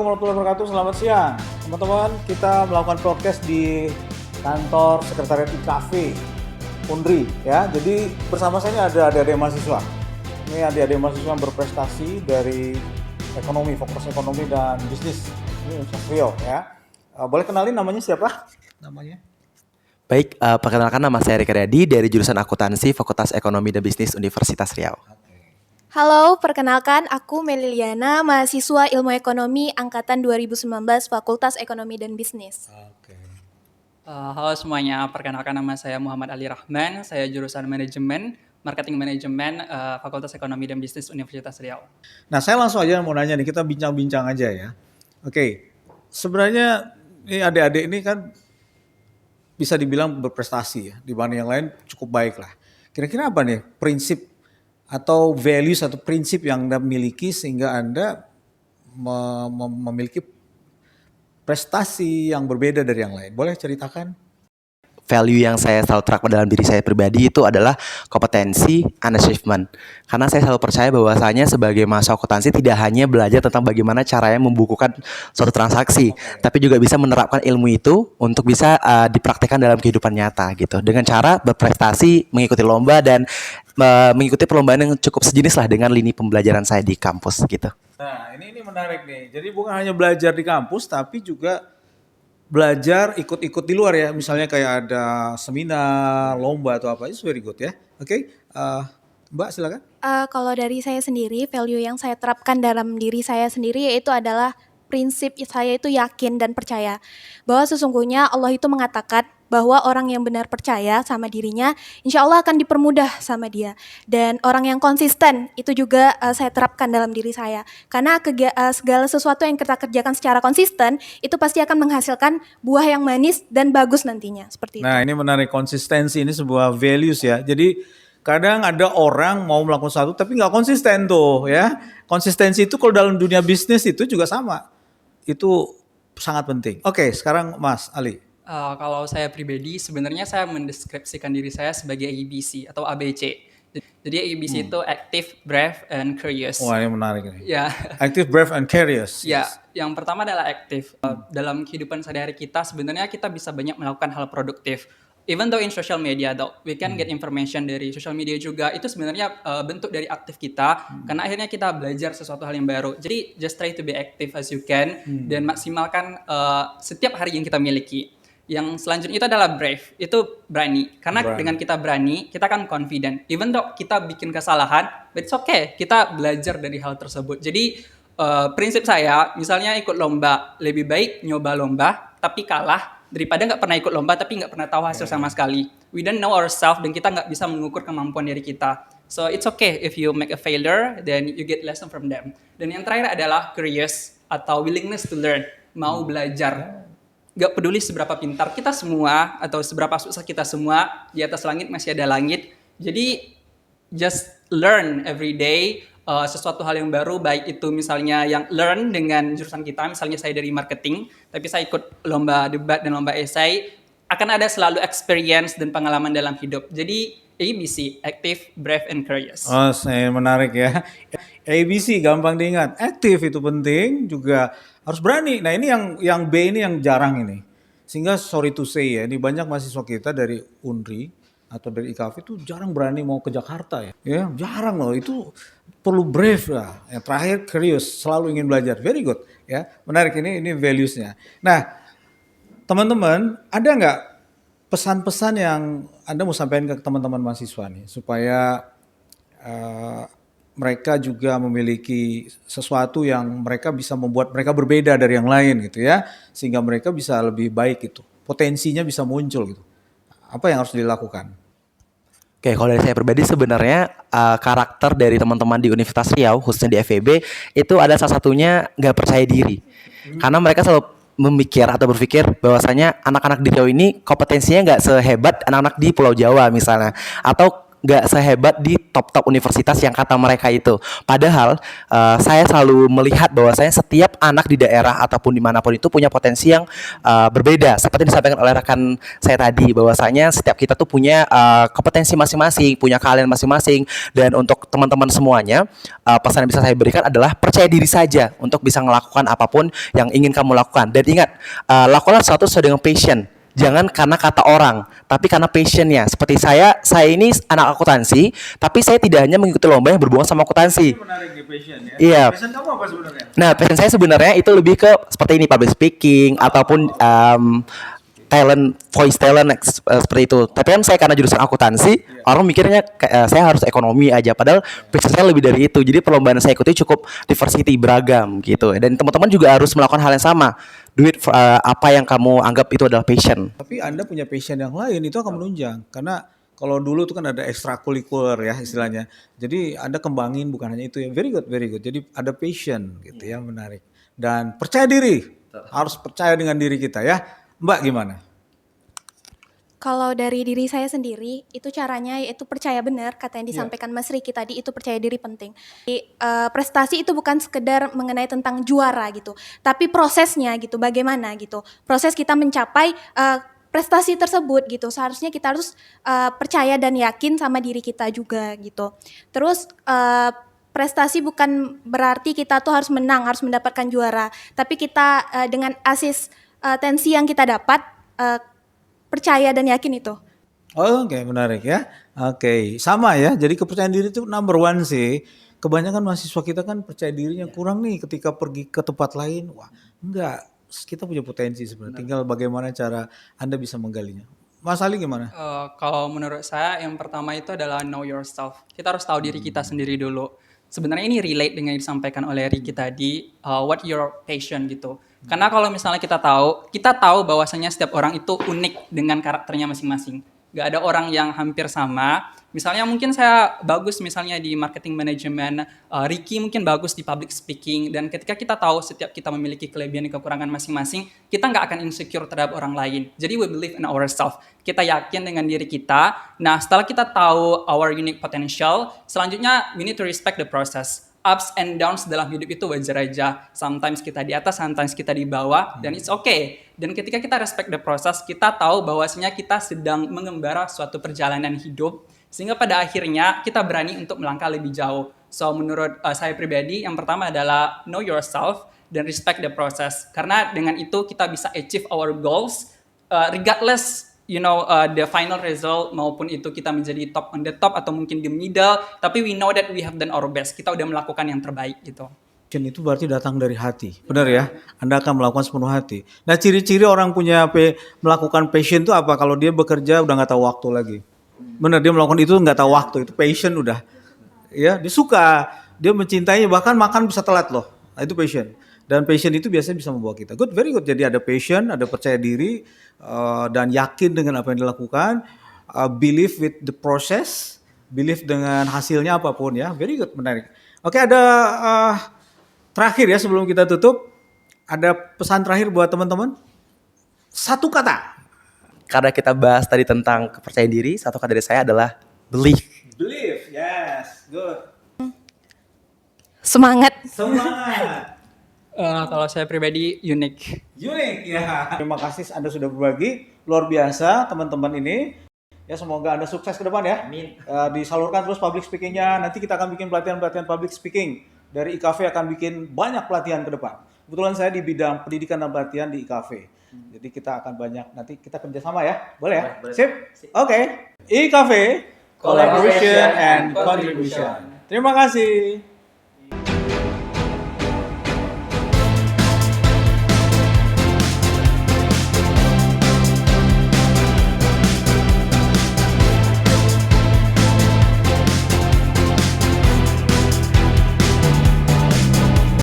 warahmatullahi wabarakatuh. Selamat siang, teman-teman. Kita melakukan podcast di kantor sekretariat IKV Undri, ya. Jadi bersama saya ini ada adik-adik mahasiswa. Ini adik-adik mahasiswa yang berprestasi dari ekonomi, fakultas ekonomi dan bisnis. Ini Universitas Riau, ya. Boleh kenalin namanya siapa? Namanya? Baik, perkenalkan nama saya Rika Riyadi dari jurusan Akuntansi Fakultas Ekonomi dan Bisnis Universitas Riau. Halo, perkenalkan aku Meliliana, mahasiswa Ilmu Ekonomi Angkatan 2019 Fakultas Ekonomi dan Bisnis. Halo semuanya, perkenalkan nama saya Muhammad Ali Rahman, saya jurusan Manajemen, Marketing Manajemen, Fakultas Ekonomi dan Bisnis Universitas Riau. Nah, saya langsung aja mau nanya nih, kita bincang-bincang aja ya. Oke, sebenarnya ini adik-adik ini kan bisa dibilang berprestasi ya, dibanding yang lain cukup baik lah. Kira-kira apa nih prinsip atau values atau prinsip yang Anda miliki sehingga Anda memiliki prestasi yang berbeda dari yang lain? Boleh ceritakan? Value yang saya selalu terapkan dalam diri saya pribadi itu adalah kompetensi and achievement. Karena saya selalu percaya bahwasanya sebagai mahasiswa akuntansi tidak hanya belajar tentang bagaimana caranya membukukan suatu transaksi, tapi juga bisa menerapkan ilmu itu untuk bisa dipraktikkan dalam kehidupan nyata gitu. Dengan cara berprestasi, mengikuti lomba dan mengikuti perlombaan yang cukup sejenis lah dengan lini pembelajaran saya di kampus gitu. Nah, ini menarik nih. Jadi bukan hanya belajar di kampus tapi juga belajar ikut-ikut di luar ya, misalnya kayak ada seminar, lomba atau apa, itu very good ya. Oke, Mbak silakan. Kalau dari saya sendiri, value yang saya terapkan dalam diri saya sendiri yaitu adalah prinsip saya itu yakin dan percaya bahwa sesungguhnya Allah itu mengatakan bahwa orang yang benar percaya sama dirinya, insya Allah akan dipermudah sama dia. Dan orang yang konsisten itu juga saya terapkan dalam diri saya. Karena segala sesuatu yang kita kerjakan secara konsisten itu pasti akan menghasilkan buah yang manis dan bagus nantinya. Seperti itu. Nah, ini menarik, konsistensi ini sebuah values ya. Jadi kadang ada orang mau melakukan sesuatu tapi nggak konsisten tuh ya. Konsistensi itu kalau dalam dunia bisnis itu juga sama. Itu sangat penting. Oke, sekarang Mas Ali. Kalau saya pribadi, sebenarnya saya mendeskripsikan diri saya sebagai ABC atau ABC. Jadi ABC itu active, brave, and curious. Wah, ini menarik nih. Ya. Active, brave, and curious. Ya, yang pertama adalah aktif. Dalam kehidupan sehari-hari kita, sebenarnya kita bisa banyak melakukan hal produktif. Even though in social media, we can get information dari social media juga. Itu sebenarnya bentuk dari aktif kita, karena akhirnya kita belajar sesuatu hal yang baru. Jadi just try to be active as you can, dan maksimalkan setiap hari yang kita miliki. Yang selanjutnya itu adalah brave, itu berani. Karena dengan kita berani, kita kan confident. Even though kita bikin kesalahan, but it's okay, kita belajar dari hal tersebut. Jadi prinsip saya, misalnya ikut lomba, lebih baik nyoba lomba, tapi kalah, daripada nggak pernah ikut lomba tapi nggak pernah tahu hasil sama sekali. We don't know ourselves dan kita nggak bisa mengukur kemampuan diri kita. So it's okay if you make a failure, then you get lesson from them. Dan yang terakhir adalah curious atau willingness to learn, mau belajar. Gak peduli seberapa pintar kita semua atau seberapa susah kita semua, di atas langit masih ada langit. Jadi just learn every day sesuatu hal yang baru, baik itu misalnya yang learn dengan jurusan kita, misalnya saya dari marketing, tapi saya ikut lomba debat dan lomba esai, akan ada selalu experience dan pengalaman dalam hidup. Jadi ABC, active, brave, and curious. Oh, menarik ya. ABC gampang diingat. Aktif itu penting, juga harus berani. Nah, ini yang B ini yang jarang ini. Sehingga sorry to say ya, ini banyak mahasiswa kita dari Undri atau dari IKV itu jarang berani mau ke Jakarta ya. Ya, jarang loh. Itu perlu brave lah. Yang terakhir curious, selalu ingin belajar. Very good ya. Menarik, ini values-nya. Nah, teman-teman, ada nggak pesan-pesan yang Anda mau sampaikan ke teman-teman mahasiswa nih supaya mereka juga memiliki sesuatu yang mereka bisa membuat mereka berbeda dari yang lain gitu ya, sehingga mereka bisa lebih baik gitu, potensinya bisa muncul gitu. Apa yang harus dilakukan? Oke, kalau dari saya pribadi sebenarnya karakter dari teman-teman di Universitas Riau, khususnya di FEB, itu ada salah satunya nggak percaya diri. Karena mereka selalu memikir atau berpikir bahwasanya anak-anak di Riau ini kompetensinya nggak sehebat anak-anak di Pulau Jawa misalnya, atau nggak sehebat di top-top universitas yang kata mereka itu. Padahal saya selalu melihat bahwasanya setiap anak di daerah ataupun dimanapun itu punya potensi yang berbeda. Seperti disampaikan oleh rekan saya tadi, bahwasanya setiap kita tuh punya kompetensi masing-masing, punya keahlian masing-masing. Dan untuk teman-teman semuanya, pesan yang bisa saya berikan adalah percaya diri saja untuk bisa melakukan apapun yang ingin kamu lakukan. Dan ingat, lakukanlah sesuatu sesuai dengan passion. Jangan karena kata orang, tapi karena passionnya. Seperti saya ini anak akuntansi, tapi saya tidak hanya mengikuti lomba yang berhubungan sama akuntansi. Menarik di passion ya. Iya. Passion kamu apa sebenarnya? Nah, passion saya sebenarnya itu lebih ke seperti ini, public speaking ataupun voice talent seperti itu. Tapi kan saya karena jurusan akuntansi, orang mikirnya saya harus ekonomi aja. Padahal passion saya lebih dari itu. Jadi perlombaan saya ikuti cukup diversity, beragam gitu. Dan teman-teman juga harus melakukan hal yang sama. Apa yang kamu anggap itu adalah passion. Tapi Anda punya passion yang lain itu akan menunjang karena kalau dulu itu kan ada ekstrakurikuler ya istilahnya. Jadi Anda kembangin bukan hanya itu ya. Very good, very good. Jadi ada passion gitu ya, menarik. Dan percaya diri. Harus percaya dengan diri kita ya. Mbak gimana? Kalau dari diri saya sendiri, itu caranya yaitu percaya benar, kata yang disampaikan Mas Riki tadi, itu percaya diri penting. Prestasi itu bukan sekedar mengenai tentang juara gitu, tapi prosesnya gitu, bagaimana gitu. Proses kita mencapai prestasi tersebut gitu, seharusnya kita harus percaya dan yakin sama diri kita juga gitu. Terus prestasi bukan berarti kita tuh harus menang, harus mendapatkan juara, tapi kita dengan asistensi yang kita dapat, percaya dan yakin itu. Oke, menarik ya. Oke, sama ya. Jadi kepercayaan diri itu number one sih. Kebanyakan mahasiswa kita kan percaya dirinya kurang nih ketika pergi ke tempat lain. Wah, enggak. Kita punya potensi sebenarnya. Tinggal bagaimana cara Anda bisa menggalinya. Mas Ali gimana? Kalau menurut saya yang pertama itu adalah know yourself. Kita harus tahu diri kita sendiri dulu. Sebenarnya ini relate dengan yang disampaikan oleh Ricky tadi, what your passion gitu. Karena kalau misalnya kita tahu bahwasanya setiap orang itu unik dengan karakternya masing-masing. Gak ada orang yang hampir sama. Misalnya mungkin saya bagus misalnya di marketing management, Ricky mungkin bagus di public speaking. Dan ketika kita tahu setiap kita memiliki kelebihan dan kekurangan masing-masing, kita nggak akan insecure terhadap orang lain. Jadi we believe in ourselves. Kita yakin dengan diri kita. Nah, setelah kita tahu our unique potential, selanjutnya we need to respect the process. Ups and downs dalam hidup itu wajar aja. Sometimes kita di atas, sometimes kita di bawah, dan it's okay. Dan ketika kita respect the process, kita tahu bahwasanya kita sedang mengembara suatu perjalanan hidup, sehingga pada akhirnya kita berani untuk melangkah lebih jauh. So menurut saya pribadi, yang pertama adalah know yourself dan respect the process. Karena dengan itu kita bisa achieve our goals, regardless the final result, maupun itu kita menjadi top on the top atau mungkin di middle, tapi we know that we have done our best. Kita udah melakukan yang terbaik gitu. Passion itu berarti datang dari hati, benar ya? Anda akan melakukan sepenuh hati. Nah, ciri-ciri orang melakukan passion itu apa? Kalau dia bekerja udah nggak tahu waktu lagi. Benar, dia melakukan itu nggak tahu waktu, itu passion udah. Ya, dia suka, dia mencintainya, bahkan makan bisa telat loh. Nah, itu passion. Dan passion itu biasanya bisa membawa kita. Good, very good. Jadi ada passion, ada percaya diri, dan yakin dengan apa yang dilakukan, believe with the process, believe dengan hasilnya apapun ya. Very good, menarik. Oke, ada terakhir ya sebelum kita tutup, ada pesan terakhir buat teman-teman. Satu kata. Karena kita bahas tadi tentang kepercayaan diri, satu kata dari saya adalah believe. Believe, yes, good. Semangat. Semangat. Kalau saya pribadi unik Ya. Terima kasih Anda sudah berbagi, luar biasa teman-teman ini. Ya semoga Anda sukses ke depan ya. Amin. Disalurkan terus public speakingnya. Nanti kita akan bikin pelatihan-pelatihan public speaking. Dari IKV akan bikin banyak pelatihan ke depan. Kebetulan saya di bidang pendidikan dan pelatihan di IKV. Jadi kita akan banyak, nanti kita kerjasama ya. Boleh ya? Boleh. Sip? Oke. IKV, Collaboration and Contribution. Terima kasih.